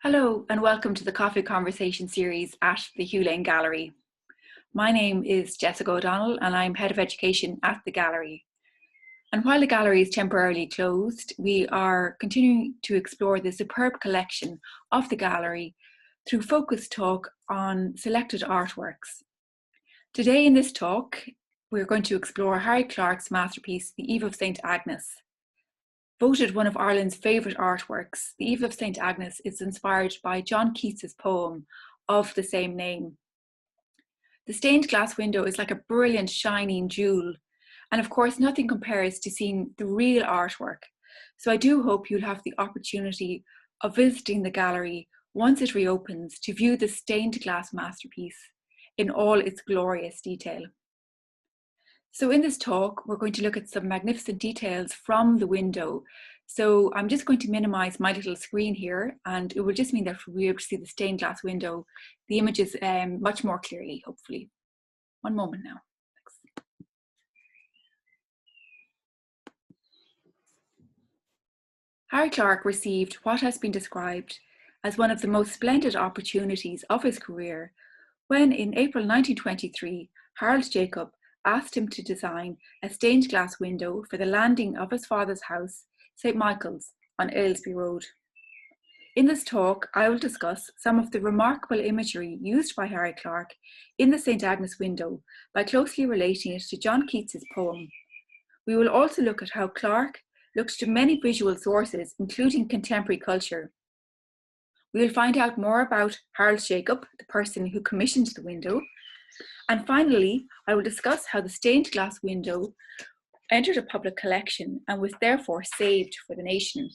Hello and welcome to the Coffee Conversation series at the Hugh Lane Gallery. My name is Jessica O'Donnell and I'm Head of Education at the Gallery. And while the gallery is temporarily closed, we are continuing to explore the superb collection of the gallery through focused talk on selected artworks. Today in this talk, we're going to explore Harry Clarke's masterpiece, The Eve of St. Agnes. Voted one of Ireland's favourite artworks, The Eve of St. Agnes is inspired by John Keats' poem of the same name. The stained glass window is like a brilliant shining jewel, and of course nothing compares to seeing the real artwork. So I do hope you'll have the opportunity of visiting the gallery once it reopens to view the stained glass masterpiece in all its glorious detail. So in this talk, we're going to look at some magnificent details from the window. So I'm just going to minimize my little screen here, and it will just mean that we'll be able to see the stained glass window, the images much more clearly, hopefully. One moment now. Thanks. Harry Clarke received what has been described as one of the most splendid opportunities of his career when in April 1923, Harold Jacob asked him to design a stained glass window for the landing of his father's house, St. Michael's, on Aylesbury Road. In this talk, I will discuss some of the remarkable imagery used by Harry Clarke in the St. Agnes window by closely relating it to John Keats' poem. We will also look at how Clarke looked to many visual sources, including contemporary culture. We will find out more about Harold Jacob, the person who commissioned the window. And finally, I will discuss how the stained glass window entered a public collection and was therefore saved for the nation.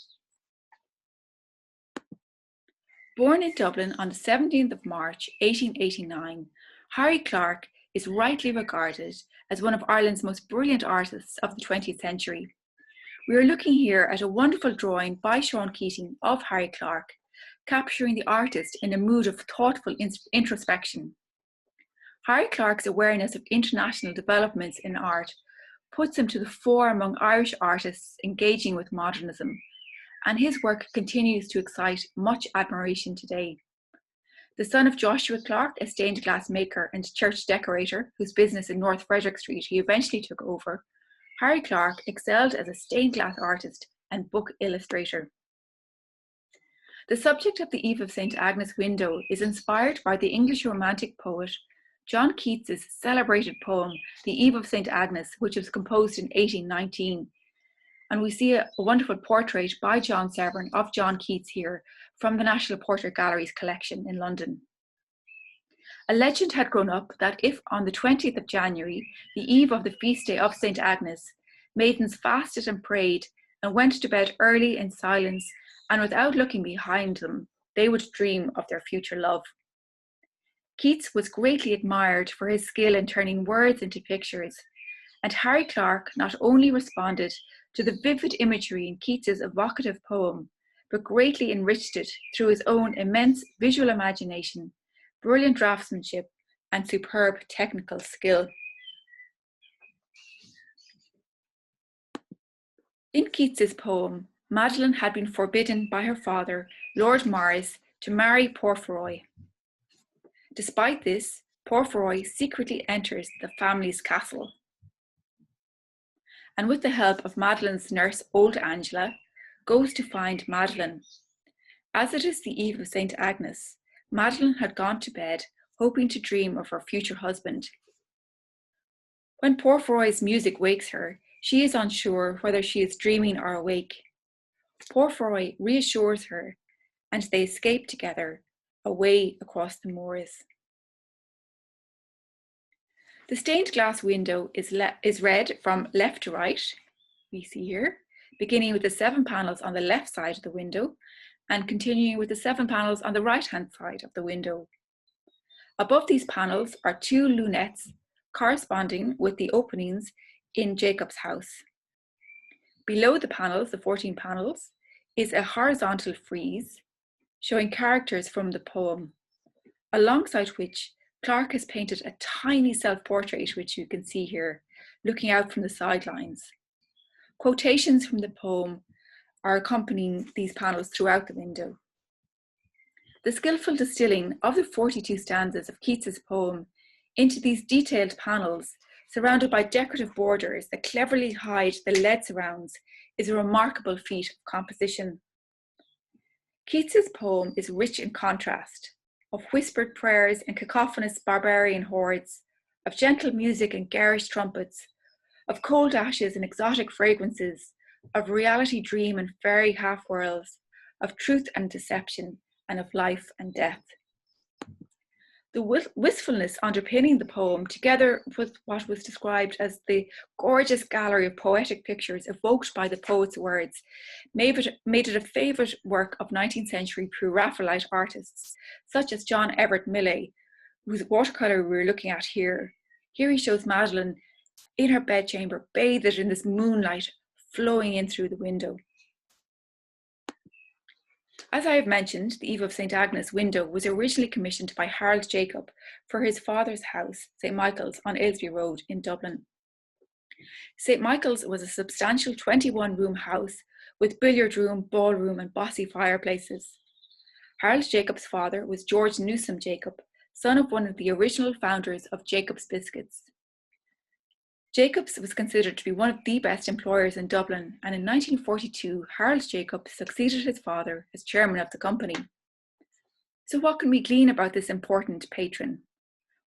Born in Dublin on the 17th of March, 1889, Harry Clarke is rightly regarded as one of Ireland's most brilliant artists of the 20th century. We are looking here at a wonderful drawing by Sean Keating of Harry Clarke, capturing the artist in a mood of thoughtful introspection. Harry Clarke's awareness of international developments in art puts him to the fore among Irish artists engaging with modernism, and his work continues to excite much admiration today. The son of Joshua Clarke, a stained glass maker and church decorator whose business in North Frederick Street he eventually took over, Harry Clarke excelled as a stained glass artist and book illustrator. The subject of the Eve of St. Agnes window is inspired by the English Romantic poet John Keats' celebrated poem, The Eve of St. Agnes, which was composed in 1819. And we see a wonderful portrait by John Severn of John Keats here from the National Portrait Gallery's collection in London. A legend had grown up that if on the 20th of January, the eve of the feast day of St. Agnes, maidens fasted and prayed and went to bed early in silence and without looking behind them, they would dream of their future love. Keats was greatly admired for his skill in turning words into pictures, and Harry Clarke not only responded to the vivid imagery in Keats's evocative poem, but greatly enriched it through his own immense visual imagination, brilliant draftsmanship, and superb technical skill. In Keats's poem, Madeline had been forbidden by her father, Lord Morris, to marry Porphyroy. Despite this, Porphyroy secretly enters the family's castle. And with the help of Madeline's nurse, old Angela, goes to find Madeline. As it is the eve of St. Agnes, Madeline had gone to bed, hoping to dream of her future husband. When Porphyroy's music wakes her, she is unsure whether she is dreaming or awake. Porphyroy reassures her, and they escape together, away across the moors. The stained glass window is read from left to right, we see here, beginning with the 7 panels on the left side of the window and continuing with the 7 panels on the right-hand side of the window. Above these panels are 2 lunettes corresponding with the openings in Jacob's house. Below the panels, the 14 panels, is a horizontal frieze showing characters from the poem, alongside which Clarke has painted a tiny self-portrait, which you can see here, looking out from the sidelines. Quotations from the poem are accompanying these panels throughout the window. The skillful distilling of the 42 stanzas of Keats's poem into these detailed panels, surrounded by decorative borders that cleverly hide the lead surrounds, is a remarkable feat of composition. Keats's poem is rich in contrast, of whispered prayers and cacophonous barbarian hordes, of gentle music and garish trumpets, of cold ashes and exotic fragrances, of reality dream and fairy half-worlds, of truth and deception, and of life and death. The wistfulness underpinning the poem, together with what was described as the gorgeous gallery of poetic pictures evoked by the poet's words, made it a favourite work of 19th century Pre-Raphaelite artists, such as John Everett Millais, whose watercolour we're looking at here. Here he shows Madeline in her bedchamber, bathed in this moonlight flowing in through the window. As I have mentioned, the Eve of St. Agnes window was originally commissioned by Harold Jacob for his father's house, St. Michael's on Aylesbury Road in Dublin. St. Michael's was a substantial 21-room house with billiard room, ballroom and bossy fireplaces. Harold Jacob's father was George Newsom Jacob, son of one of the original founders of Jacob's Biscuits. Jacobs was considered to be one of the best employers in Dublin, and in 1942, Harold Jacob succeeded his father as chairman of the company. So what can we glean about this important patron?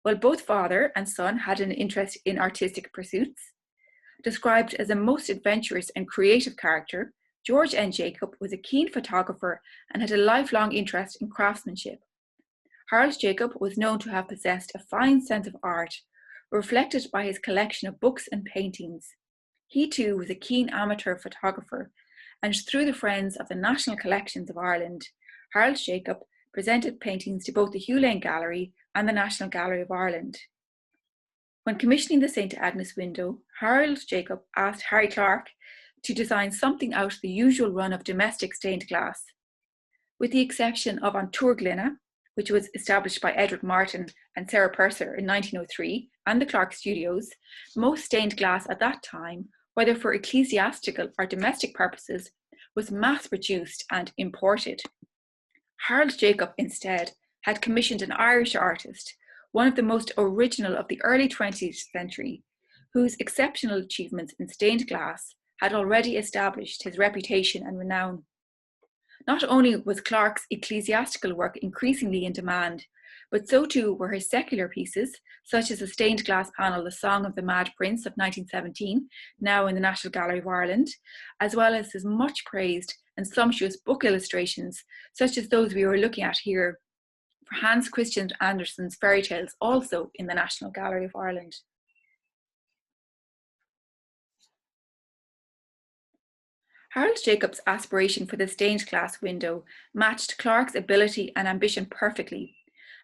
Well, both father and son had an interest in artistic pursuits. Described as a most adventurous and creative character, George N. Jacob was a keen photographer and had a lifelong interest in craftsmanship. Harold Jacob was known to have possessed a fine sense of art, reflected by his collection of books and paintings. He too was a keen amateur photographer, and through the Friends of the National Collections of Ireland, Harold Jacob presented paintings to both the Hugh Lane Gallery and the National Gallery of Ireland. When commissioning the St. Agnes window, Harold Jacob asked Harry Clarke to design something out of the usual run of domestic stained glass. With the exception of An Túr, which was established by Edward Martin and Sarah Purser in 1903, and the Clarke Studios, most stained glass at that time, whether for ecclesiastical or domestic purposes, was mass-produced and imported. Harold Jacob, instead, had commissioned an Irish artist, one of the most original of the early 20th century, whose exceptional achievements in stained glass had already established his reputation and renown. Not only was Clarke's ecclesiastical work increasingly in demand, but so too were his secular pieces, such as the stained glass panel The Song of the Mad Prince of 1917, now in the National Gallery of Ireland, as well as his much praised and sumptuous book illustrations, such as those we were looking at here, for Hans Christian Andersen's Fairytales, also in the National Gallery of Ireland. Harold Jacob's aspiration for the stained glass window matched Clarke's ability and ambition perfectly,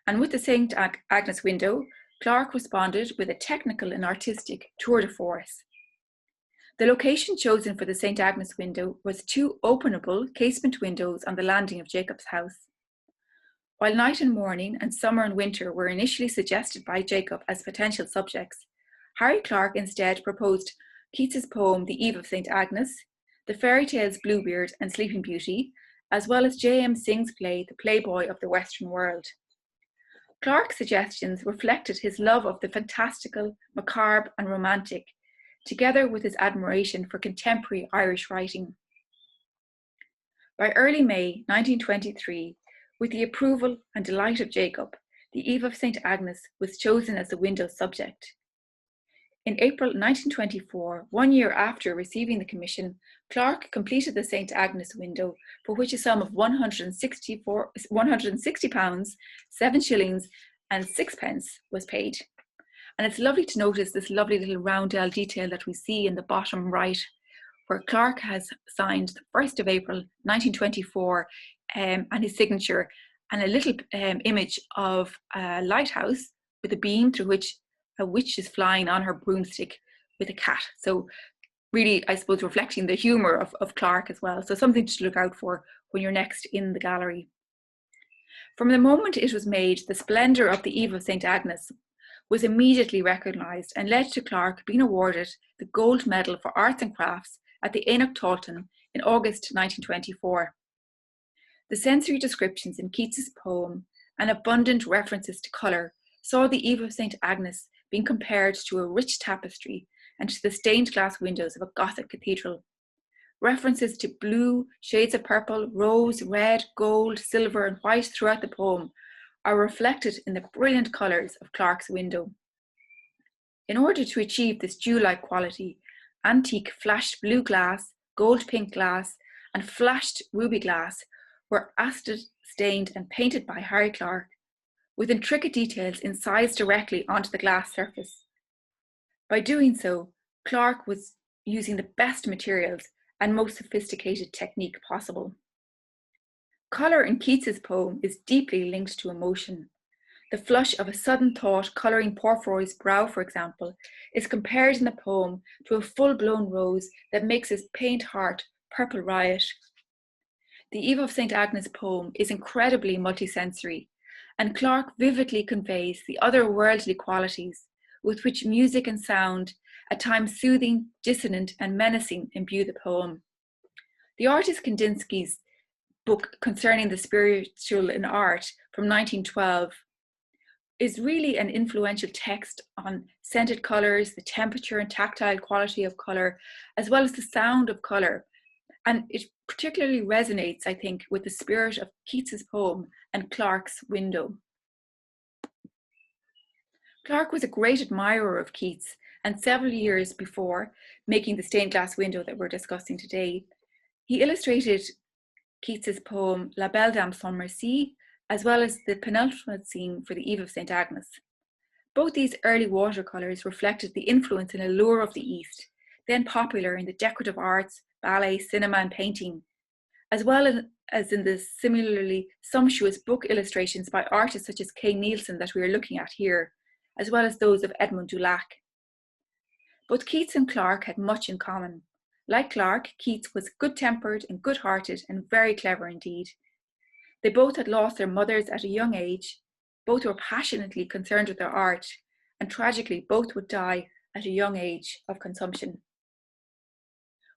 and with the St. Agnes window, Clarke responded with a technical and artistic tour de force. The location chosen for the St. Agnes window was two openable casement windows on the landing of Jacob's house. While night and morning and summer and winter were initially suggested by Jacob as potential subjects, Harry Clarke instead proposed Keats's poem The Eve of St. Agnes, the Fairytales Bluebeard and Sleeping Beauty, as well as J.M. Synge's play The Playboy of the Western World. Clarke's suggestions reflected his love of the fantastical, macabre and romantic, together with his admiration for contemporary Irish writing. By early May 1923, with the approval and delight of Jacob, The Eve of St. Agnes was chosen as the window's subject. In April 1924, 1 year after receiving the commission, Clarke completed the St. Agnes window, for which a sum of £160, 7 shillings and 6pence was paid. And it's lovely to notice this lovely little roundel detail that we see in the bottom right, where Clarke has signed the 1st of April 1924 and his signature, and a little image of a lighthouse with a beam through which a witch is flying on her broomstick with a cat. So really, I suppose, reflecting the humour of Clarke as well. So something to look out for when you're next in the gallery. From the moment it was made, the splendour of the Eve of St. Agnes was immediately recognised and led to Clarke being awarded the Gold Medal for Arts and Crafts at the Éineacht Tailteann in August 1924. The sensory descriptions in Keats's poem and abundant references to colour saw the Eve of St. Agnes being compared to a rich tapestry and to the stained glass windows of a Gothic cathedral. References to blue, shades of purple, rose, red, gold, silver, and white throughout the poem are reflected in the brilliant colours of Clarke's window. In order to achieve this dew-like quality, antique flashed blue glass, gold pink glass, and flashed ruby glass were acid stained and painted by Harry Clarke, with intricate details incised directly onto the glass surface. By doing so, Clarke was using the best materials and most sophisticated technique possible. Colour in Keats's poem is deeply linked to emotion. The flush of a sudden thought colouring Porphyro's brow, for example, is compared in the poem to a full-blown rose that makes his pained heart purple riot. The Eve of St. Agnes poem is incredibly multisensory, and Clarke vividly conveys the otherworldly qualities with which music and sound, at times soothing, dissonant, and menacing, imbue the poem. The artist Kandinsky's book concerning the spiritual in art from 1912 is really an influential text on scented colours, the temperature and tactile quality of colour, as well as the sound of colour. And it particularly resonates, I think, with the spirit of Keats's poem and Clarke's window. Clarke was a great admirer of Keats, and several years before making the stained glass window that we're discussing today, he illustrated Keats's poem La Belle Dame sans Merci, as well as the penultimate scene for the Eve of St. Agnes. Both these early watercolours reflected the influence and allure of the East, then popular in the decorative arts, ballet, cinema, and painting, as well as in the similarly sumptuous book illustrations by artists such as Kay Nielsen that we are looking at here, as well as those of Edmond Dulac. Both Keats and Clarke had much in common. Like Clarke, Keats was good-tempered and good-hearted and very clever indeed. They both had lost their mothers at a young age, both were passionately concerned with their art, and tragically both would die at a young age of consumption.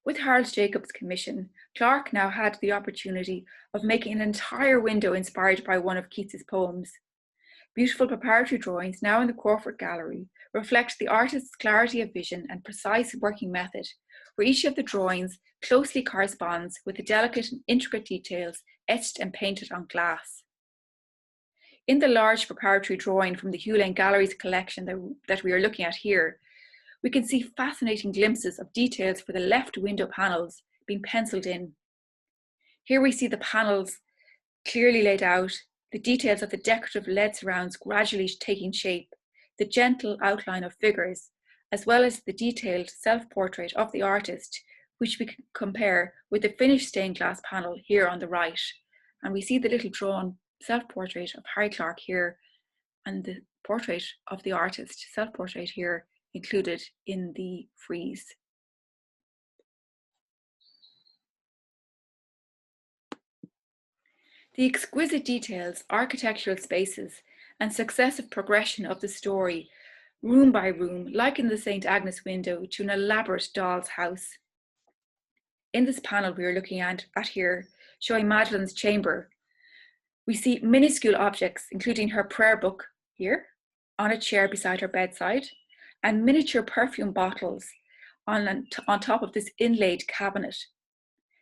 With Harold Jacobs' commission, Clarke now had the opportunity of making an entire window inspired by one of Keats's poems. Beautiful preparatory drawings now in the Crawford Gallery reflect the artist's clarity of vision and precise working method, where each of the drawings closely corresponds with the delicate and intricate details etched and painted on glass. In the large preparatory drawing from the Hugh Lane Gallery's collection that we are looking at here, we can see fascinating glimpses of details for the left window panels being penciled in. Here we see the panels clearly laid out, the details of the decorative lead surrounds gradually taking shape, the gentle outline of figures, as well as the detailed self-portrait of the artist, which we can compare with the finished stained glass panel here on the right. And we see the little drawn self-portrait of Harry Clarke here, and the portrait of the artist, self-portrait here, included in the frieze. The exquisite details, architectural spaces, and successive progression of the story, room by room, liken the St. Agnes window to an elaborate doll's house. In this panel we are looking at here, showing Madeleine's chamber, we see minuscule objects, including her prayer book here, on a chair beside her bedside, and miniature perfume bottles on top of this inlaid cabinet.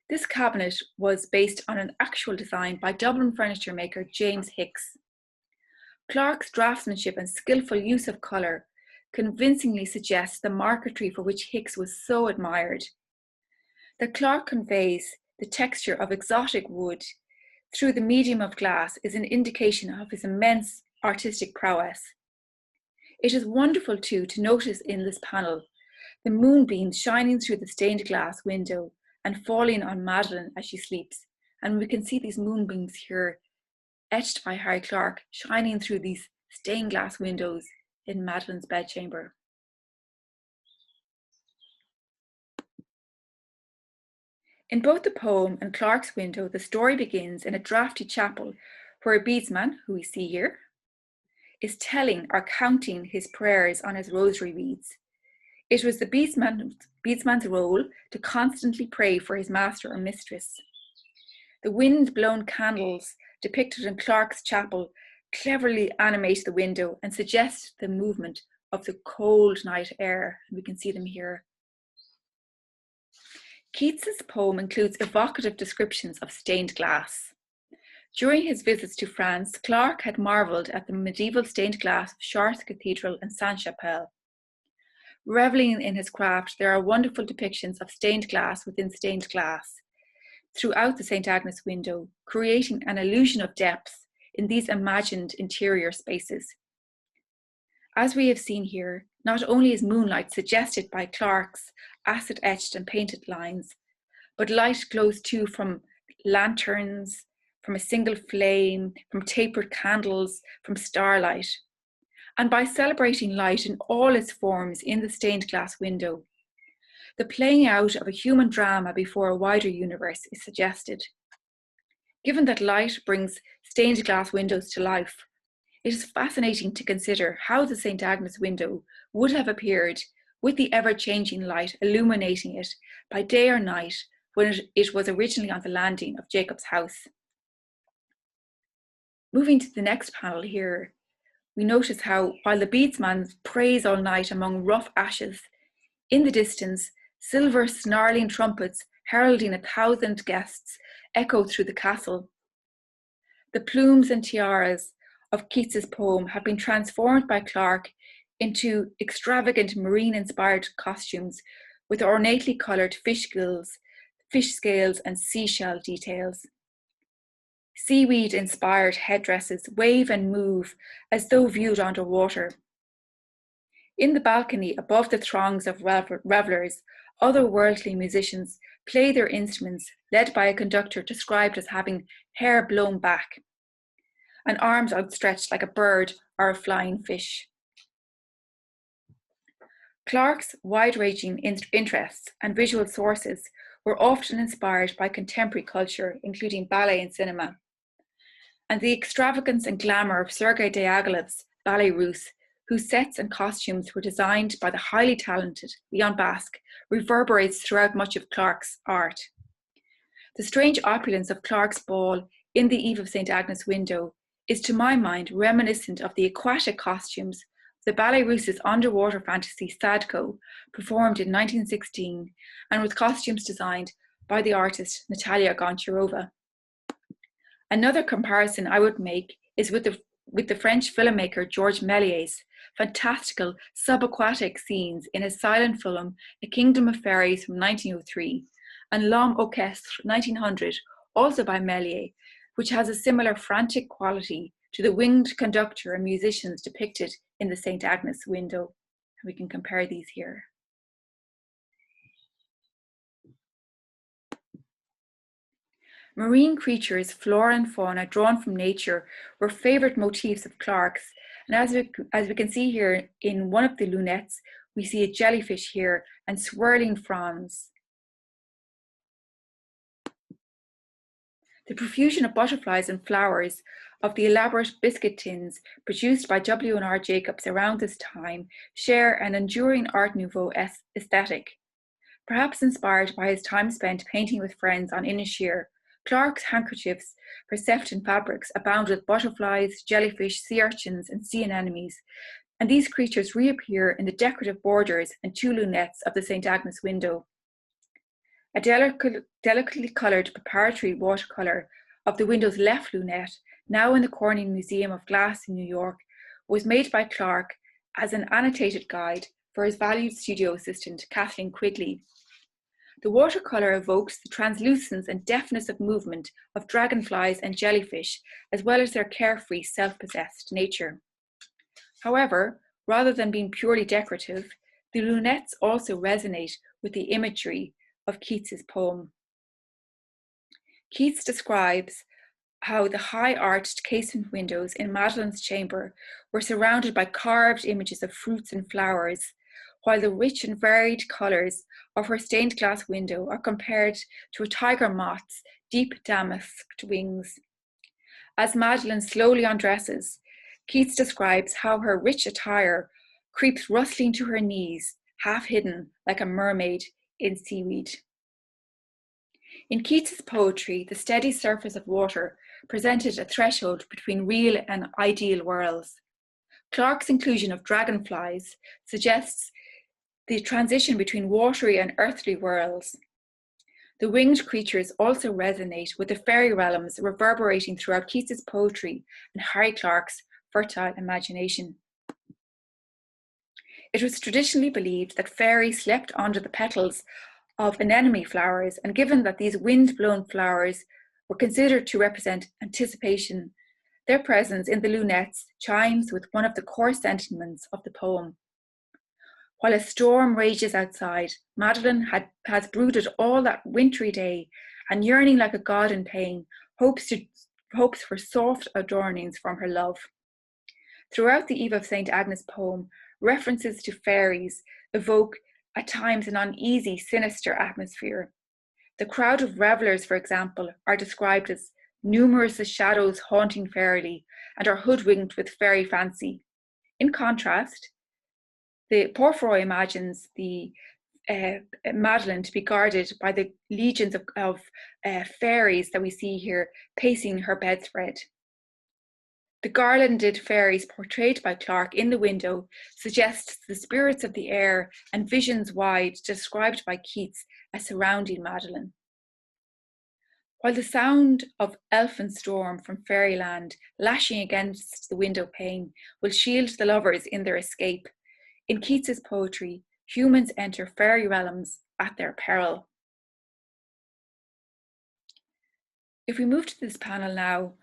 This cabinet was based on an actual design by Dublin furniture maker James Hicks. Clarke's draftsmanship and skillful use of colour convincingly suggests the marquetry for which Hicks was so admired. That Clarke conveys the texture of exotic wood through the medium of glass is an indication of his immense artistic prowess. It is wonderful too to notice in this panel the moonbeams shining through the stained glass window and falling on Madeleine as she sleeps. And we can see these moonbeams here etched by Harry Clarke shining through these stained glass windows in Madeleine's bedchamber. In both the poem and Clarke's window, the story begins in a draughty chapel where a beadsman, who we see here, is telling or counting his prayers on his rosary beads. It was the beadsman's role to constantly pray for his master or mistress. The wind-blown candles depicted in Clarke's chapel cleverly animate the window and suggest the movement of the cold night air. We can see them here. Keats's poem includes evocative descriptions of stained glass. During his visits to France, Clarke had marvelled at the medieval stained glass of Chartres Cathedral and Sainte-Chapelle. Reveling in his craft, there are wonderful depictions of stained glass within stained glass throughout the St. Agnes window, creating an illusion of depth in these imagined interior spaces. As we have seen here, not only is moonlight suggested by Clarke's acid-etched and painted lines, but light glows too from lanterns, from a single flame, from tapered candles, from starlight. And by celebrating light in all its forms in the stained glass window, the playing out of a human drama before a wider universe is suggested. Given that light brings stained glass windows to life, it is fascinating to consider how the St. Agnes window would have appeared with the ever-changing light illuminating it by day or night when it was originally on the landing of Jacob's house. Moving to the next panel here, we notice how, while the beadsman prays all night among rough ashes, in the distance, silver snarling trumpets heralding 1,000 guests echo through the castle. The plumes and tiaras of Keats's poem have been transformed by Clarke into extravagant marine-inspired costumes with ornately coloured fish scales and seashell details. Seaweed-inspired headdresses wave and move as though viewed underwater. In the balcony above the throngs of revellers, otherworldly musicians play their instruments, led by a conductor described as having hair blown back, and arms outstretched like a bird or a flying fish. Clarke's wide-ranging interests and visual sources were often inspired by contemporary culture, including ballet and cinema. And the extravagance and glamour of Sergei Diaghilev's Ballet Russe, whose sets and costumes were designed by the highly talented Leon Basque, reverberates throughout much of Clarke's art. The strange opulence of Clarke's ball in the Eve of St. Agnes window is, to my mind, reminiscent of the aquatic costumes of the Ballet Russe's underwater fantasy Sadko, performed in 1916, and with costumes designed by the artist Natalia Goncharova. Another comparison I would make is with the French filmmaker Georges Méliès's fantastical subaquatic scenes in his silent film A Kingdom of Fairies from 1903 and L'Homme Orchestre 1900, also by Méliès, which has a similar frantic quality to the winged conductor and musicians depicted in the St. Agnes window. We can compare these here. Marine creatures, flora and fauna drawn from nature were favourite motifs of Clarke's, and as we can see here in one of the lunettes, we see a jellyfish here and swirling fronds. The profusion of butterflies and flowers of the elaborate biscuit tins produced by W&R Jacobs around this time share an enduring Art Nouveau aesthetic. Perhaps inspired by his time spent painting with friends on Inisheer, Clarke's handkerchiefs for Sefton fabrics abound with butterflies, jellyfish, sea urchins, and sea anemones, and these creatures reappear in the decorative borders and 2 lunettes of the St. Agnes window. A delicately coloured preparatory watercolour of the window's left lunette, now in the Corning Museum of Glass in New York, was made by Clarke as an annotated guide for his valued studio assistant, Kathleen Quigley. The watercolour evokes the translucence and deftness of movement of dragonflies and jellyfish, as well as their carefree, self-possessed nature. However, rather than being purely decorative, the lunettes also resonate with the imagery of Keats's poem. Keats describes how the high-arched casement windows in Madeline's chamber were surrounded by carved images of fruits and flowers, while the rich and varied colours of her stained glass window are compared to a tiger moth's deep damasked wings. As Madeline slowly undresses, Keats describes how her rich attire creeps rustling to her knees, half hidden like a mermaid in seaweed. In Keats's poetry, the steady surface of water presented a threshold between real and ideal worlds. Clarke's inclusion of dragonflies suggests the transition between watery and earthly worlds. The winged creatures also resonate with the fairy realms reverberating throughout Keats's poetry and Harry Clarke's fertile imagination. It was traditionally believed that fairies slept under the petals of anemone flowers, and given that these wind-blown flowers were considered to represent anticipation, their presence in the lunettes chimes with one of the core sentiments of the poem. While a storm rages outside, Madeline has brooded all that wintry day, and yearning like a god in pain, hopes for soft adornings from her love. Throughout the Eve of St. Agnes poem, references to fairies evoke at times an uneasy, sinister atmosphere. The crowd of revellers, for example, are described as numerous as shadows haunting fairly and are hoodwinked with fairy fancy. In contrast, the Porphyry imagines the Madeline to be guarded by the legions of fairies that we see here pacing her bedspread. The garlanded fairies portrayed by Clarke in the window suggests the spirits of the air and visions wide described by Keats as surrounding Madeline. While the sound of elfin storm from fairyland lashing against the window pane will shield the lovers in their escape, in Keats's poetry, humans enter fairy realms at their peril. If we move to this panel now,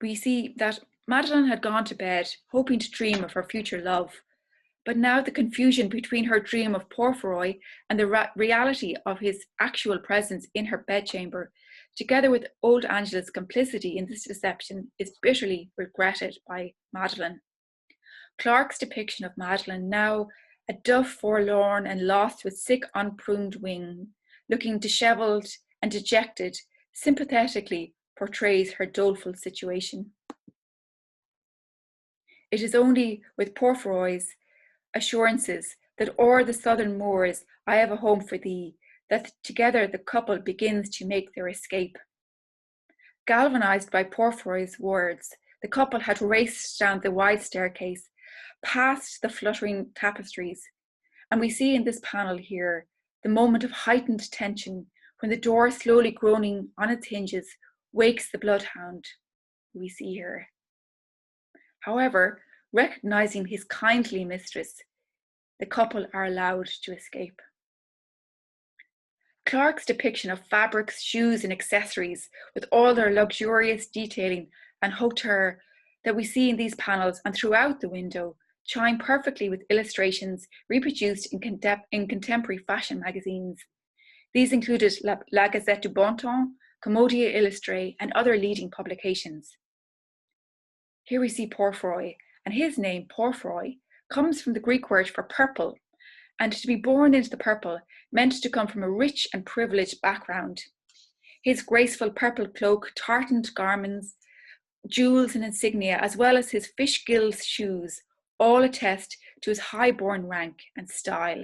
we see that Madeline had gone to bed hoping to dream of her future love, but now the confusion between her dream of Porphyry and the reality of his actual presence in her bedchamber, together with old Angela's complicity in this deception, is bitterly regretted by Madeline. Clarke's depiction of Madeline, now a dove forlorn and lost with sick unpruned wing, looking dishevelled and dejected, sympathetically portrays her doleful situation. It is only with Porphyry's assurances that o'er the southern moors I have a home for thee, that together the couple begins to make their escape. Galvanized by Porphyry's words, the couple had raced down the wide staircase, past the fluttering tapestries, and we see in this panel here the moment of heightened tension when the door, slowly groaning on its hinges, wakes the bloodhound we see here. However, recognizing his kindly mistress, the couple are allowed to escape. Clarke's depiction of fabrics, shoes, and accessories, with all their luxurious detailing and hauteur that we see in these panels and throughout the window, chime perfectly with illustrations reproduced in contemporary fashion magazines. These included La Gazette du Bon Temps, Commodia Illustrée, and other leading publications. Here we see Porphyry, and his name, Porphyry, comes from the Greek word for purple, and to be born into the purple meant to come from a rich and privileged background. His graceful purple cloak, tartaned garments, jewels and insignia, as well as his fish gills shoes, all attest to his high-born rank and style.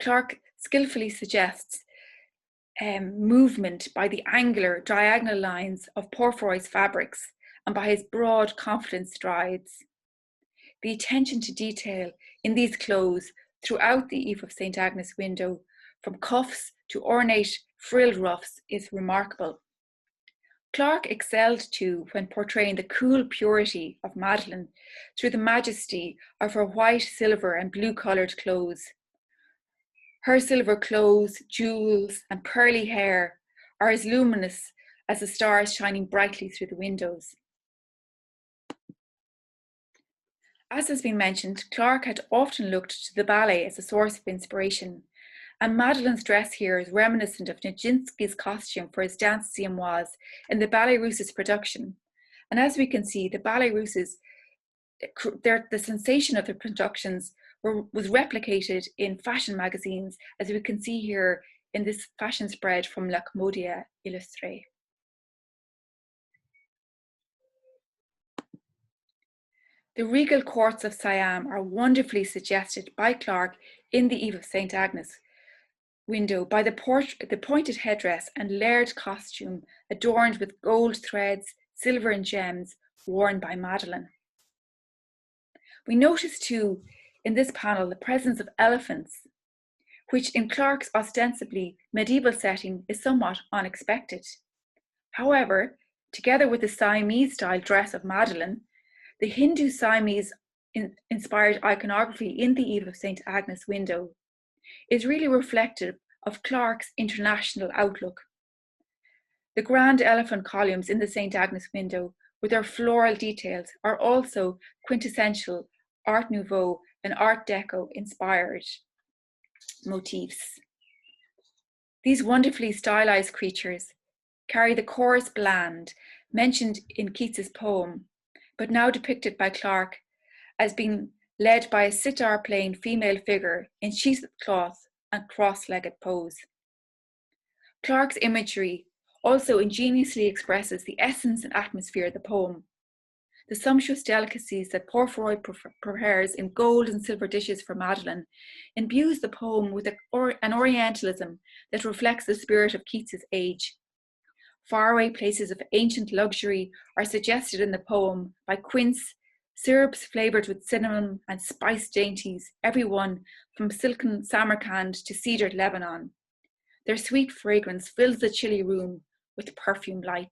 Clarke skillfully suggests movement by the angular, diagonal lines of Porphyry's fabrics and by his broad, confident strides. The attention to detail in these clothes throughout the Eve of St. Agnes window, from cuffs to ornate frilled ruffs, is remarkable. Clarke excelled too when portraying the cool purity of Madeline through the majesty of her white, silver, and blue-coloured clothes. Her silver clothes, jewels, and pearly hair are as luminous as the stars shining brightly through the windows. As has been mentioned, Clarke had often looked to the ballet as a source of inspiration, and Madeline's dress here is reminiscent of Nijinsky's costume for his Danse Siamoise in the Ballet Russe's production. And as we can see, the Ballet Russes, the sensation of the productions was replicated in fashion magazines, as we can see here in this fashion spread from La Commodia Illustrée. The regal courts of Siam are wonderfully suggested by Clarke in the Eve of St. Agnes, window by the pointed headdress and layered costume adorned with gold threads, silver and gems worn by Madeline. We notice too in this panel the presence of elephants, which in Clarke's ostensibly medieval setting is somewhat unexpected. However, together with the Siamese-style dress of Madeline, the Hindu Siamese-inspired iconography in the Eve of St. Agnes window is really reflective of Clarke's international outlook. The grand elephant columns in the St. Agnes window with their floral details are also quintessential Art Nouveau and Art Deco inspired motifs. These wonderfully stylized creatures carry the chorus bland mentioned in Keats's poem, but now depicted by Clarke as being led by a sitar-playing female figure in sheathed cloth and cross-legged pose. Clarke's imagery also ingeniously expresses the essence and atmosphere of the poem. The sumptuous delicacies that Porphyroid prepares in gold and silver dishes for Madeline imbues the poem with an Orientalism that reflects the spirit of Keats's age. Faraway places of ancient luxury are suggested in the poem by quince, syrups flavoured with cinnamon and spiced dainties, every one from silken Samarkand to cedared Lebanon. Their sweet fragrance fills the chilly room with perfume light.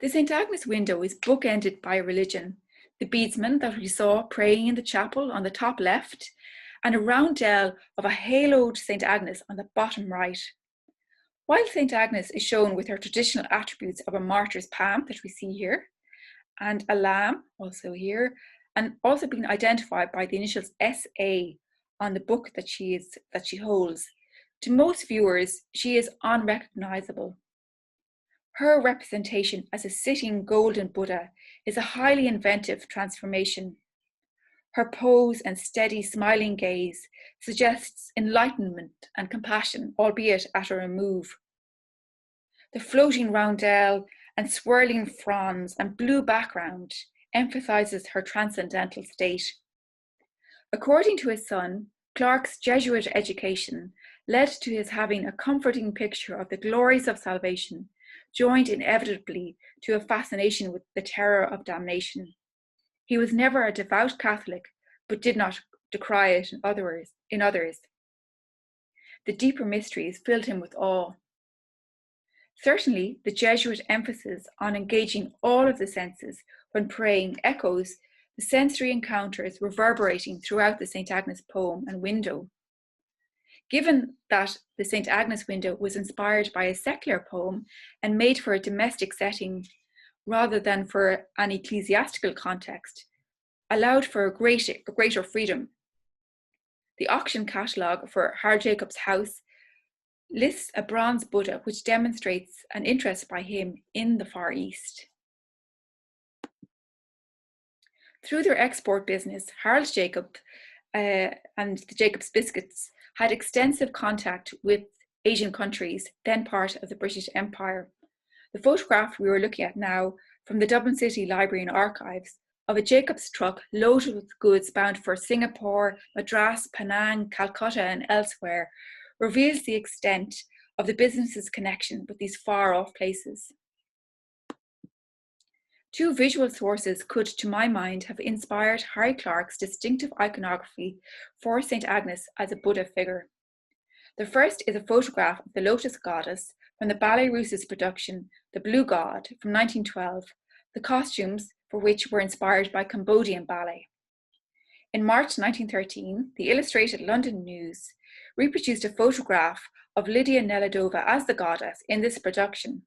The St. Agnes window is bookended by religion. The beadsman that we saw praying in the chapel on the top left, and a roundel of a haloed St. Agnes on the bottom right. While St. Agnes is shown with her traditional attributes of a martyr's palm that we see here, and a lamb also here, and also being identified by the initials SA on the book that she holds, to most viewers, she is unrecognizable. Her representation as a sitting golden Buddha is a highly inventive transformation. Her pose and steady smiling gaze suggests enlightenment and compassion, albeit at a remove. The floating roundel and swirling fronds and blue background emphasizes her transcendental state. According to his son, Clarke's Jesuit education led to his having a comforting picture of the glories of salvation, joined inevitably to a fascination with the terror of damnation. He was never a devout Catholic, but did not decry it in others. The deeper mysteries filled him with awe. Certainly, the Jesuit emphasis on engaging all of the senses when praying echoes the sensory encounters reverberating throughout the St. Agnes poem and window. Given that the St. Agnes window was inspired by a secular poem and made for a domestic setting rather than for an ecclesiastical context, allowed for a greater freedom. The auction catalogue for Harold Jacobs' house lists a bronze Buddha which demonstrates an interest by him in the Far East. Through their export business, Harold Jacob and the Jacobs Biscuits had extensive contact with Asian countries, then part of the British Empire. The photograph we were looking at now from the Dublin City Library and Archives of a Jacobs truck loaded with goods bound for Singapore, Madras, Penang, Calcutta and elsewhere reveals the extent of the business's connection with these far-off places. Two visual sources could, to my mind, have inspired Harry Clarke's distinctive iconography for St. Agnes as a Buddha figure. The first is a photograph of the Lotus Goddess from the Ballet Russ's production, The Blue God, from 1912, the costumes for which were inspired by Cambodian ballet. In March 1913, the Illustrated London News reproduced a photograph of Lydia Neladova as the goddess in this production.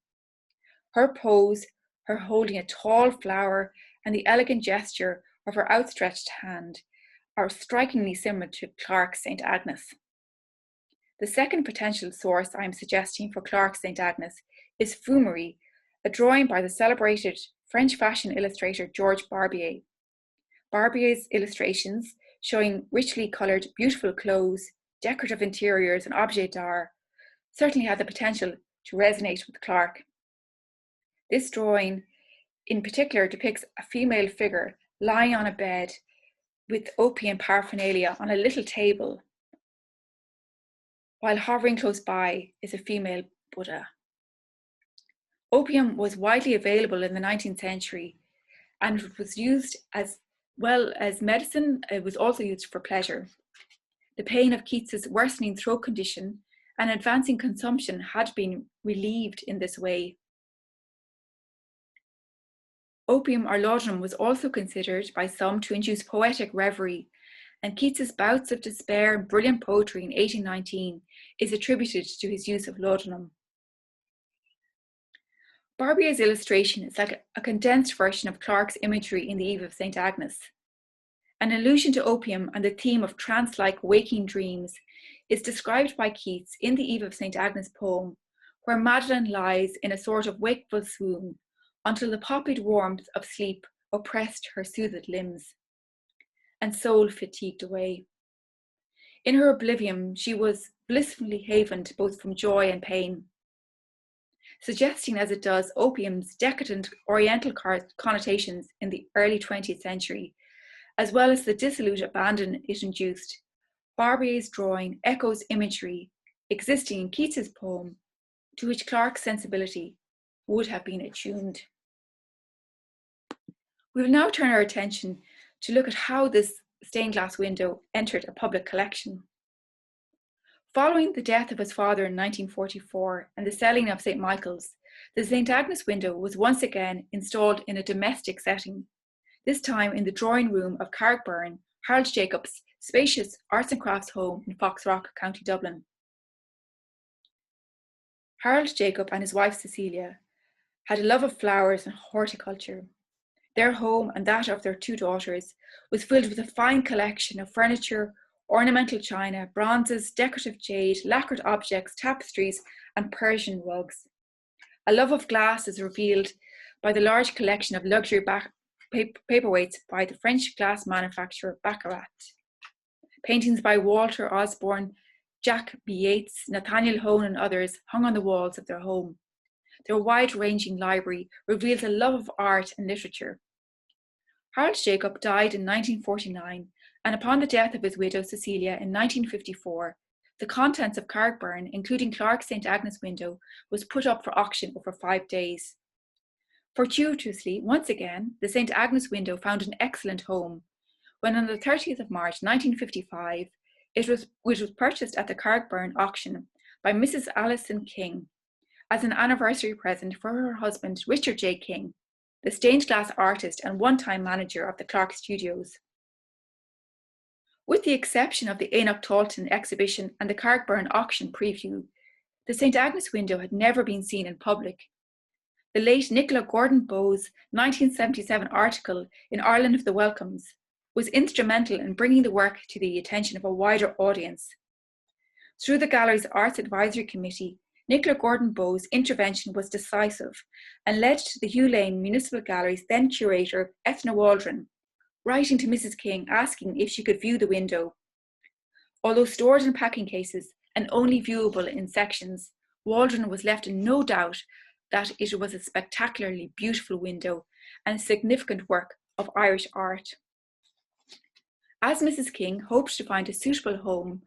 Her pose, her holding a tall flower, and the elegant gesture of her outstretched hand are strikingly similar to Clarke's St. Agnes. The second potential source I am suggesting for Clarke's St. Agnes is Fumerie, a drawing by the celebrated French fashion illustrator Georges Barbier. Barbier's illustrations, showing richly coloured, beautiful clothes, decorative interiors, and objets d'art, certainly had the potential to resonate with Clarke. This drawing in particular depicts a female figure lying on a bed with opium paraphernalia on a little table, while hovering close by is a female Buddha. Opium was widely available in the 19th century, and it was used as well as medicine. It was also used for pleasure. The pain of Keats's worsening throat condition and advancing consumption had been relieved in this way. Opium or laudanum was also considered by some to induce poetic reverie, and Keats's bouts of despair and brilliant poetry in 1819 is attributed to his use of laudanum. Barbier's illustration is like a condensed version of Clarke's imagery in The Eve of St. Agnes. An allusion to opium and the theme of trance-like waking dreams is described by Keats in The Eve of St. Agnes poem, where Madeline lies in a sort of wakeful swoon until the poppied warmth of sleep oppressed her soothed limbs, and soul fatigued away. In her oblivion, she was blissfully havened both from joy and pain, suggesting as it does opium's decadent oriental connotations in the early 20th century, as well as the dissolute abandon it induced. Barbier's drawing echoes imagery existing in Keats's poem, to which Clarke's sensibility would have been attuned. We will now turn our attention to look at how this stained glass window entered a public collection. Following the death of his father in 1944 and the selling of St. Michael's, the St. Agnes window was once again installed in a domestic setting, this time in the drawing room of Carrickbyrne, Harold Jacobs' spacious arts and crafts home in Foxrock, County Dublin. Harold Jacob and his wife Cecilia had a love of flowers and horticulture. Their home and that of their two daughters was filled with a fine collection of furniture, ornamental china, bronzes, decorative jade, lacquered objects, tapestries, and Persian rugs. A love of glass is revealed by the large collection of luxury paperweights by the French glass manufacturer Baccarat. Paintings by Walter Osborne, Jack B. Yeats, Nathaniel Hone, and others hung on the walls of their home. Their wide-ranging library reveals a love of art and literature. Harold Jacob died in 1949, and upon the death of his widow Cecilia in 1954, the contents of Carrickbyrne, including Clarke's St. Agnes window, was put up for auction over 5 days. Fortuitously, once again, the St. Agnes window found an excellent home, when on the 30th of March 1955, it was purchased at the Carrickbyrne auction by Mrs. Alison King as an anniversary present for her husband, Richard J. King, the stained glass artist and one-time manager of the Clarke Studios. With the exception of the Enoch Talton exhibition and the Carrickbyrne auction preview, the St. Agnes window had never been seen in public. The late Nicola Gordon-Bowes' 1977 article in Ireland of the Welcomes was instrumental in bringing the work to the attention of a wider audience. Through the gallery's Arts Advisory Committee, Nicola Gordon-Bowes' intervention was decisive and led to the Hugh Lane Municipal Gallery's then curator, Ethna Waldron, writing to Mrs. King asking if she could view the window. Although stored in packing cases and only viewable in sections, Waldron was left in no doubt that it was a spectacularly beautiful window and a significant work of Irish art. As Mrs. King hoped to find a suitable home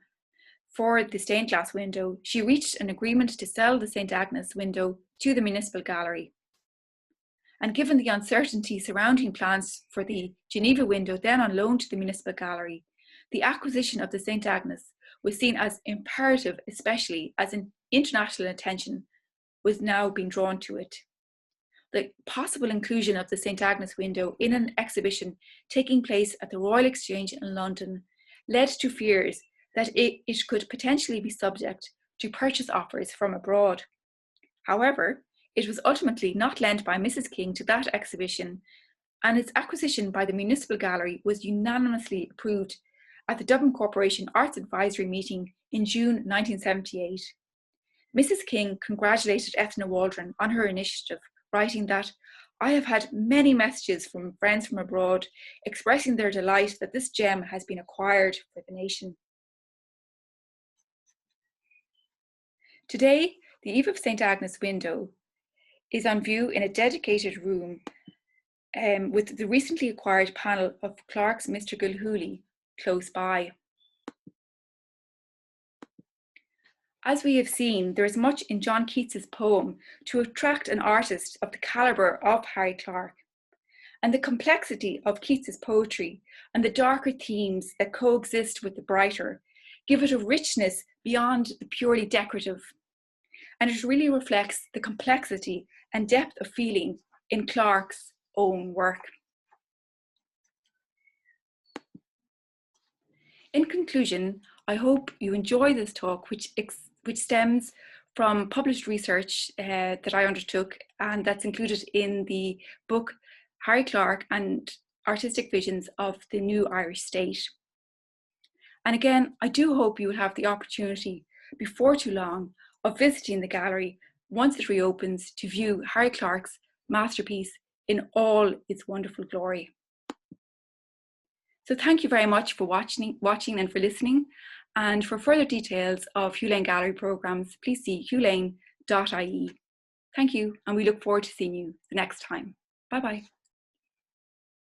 for the stained glass window, she reached an agreement to sell the St. Agnes window to the Municipal Gallery. And given the uncertainty surrounding plans for the Geneva window then on loan to the Municipal Gallery, the acquisition of the St. Agnes was seen as imperative, especially as an international attention was now being drawn to it. The possible inclusion of the St. Agnes window in an exhibition taking place at the Royal Exchange in London led to fears that it could potentially be subject to purchase offers from abroad. However, it was ultimately not lent by Mrs. King to that exhibition, and its acquisition by the Municipal Gallery was unanimously approved at the Dublin Corporation Arts Advisory meeting in June 1978. Mrs. King congratulated Ethna Waldron on her initiative, writing that, "I have had many messages from friends from abroad expressing their delight that this gem has been acquired for the nation." Today, the Eve of St. Agnes window is on view in a dedicated room with the recently acquired panel of Clarke's Mr. Gilhooly close by. As we have seen, there is much in John Keats's poem to attract an artist of the calibre of Harry Clarke. And the complexity of Keats's poetry and the darker themes that coexist with the brighter give it a richness beyond the purely decorative. And it really reflects the complexity and depth of feeling in Clarke's own work. In conclusion, I hope you enjoy this talk, which stems from published research that I undertook, and that's included in the book Harry Clarke and Artistic Visions of the New Irish State. And again, I do hope you will have the opportunity before too long of visiting the gallery once it reopens to view Harry Clarke's masterpiece in all its wonderful glory. So thank you very much for watching and for listening. And for further details of Hugh Lane Gallery programs, please see hughLane.ie. Thank you, and we look forward to seeing you the next time. Bye-bye.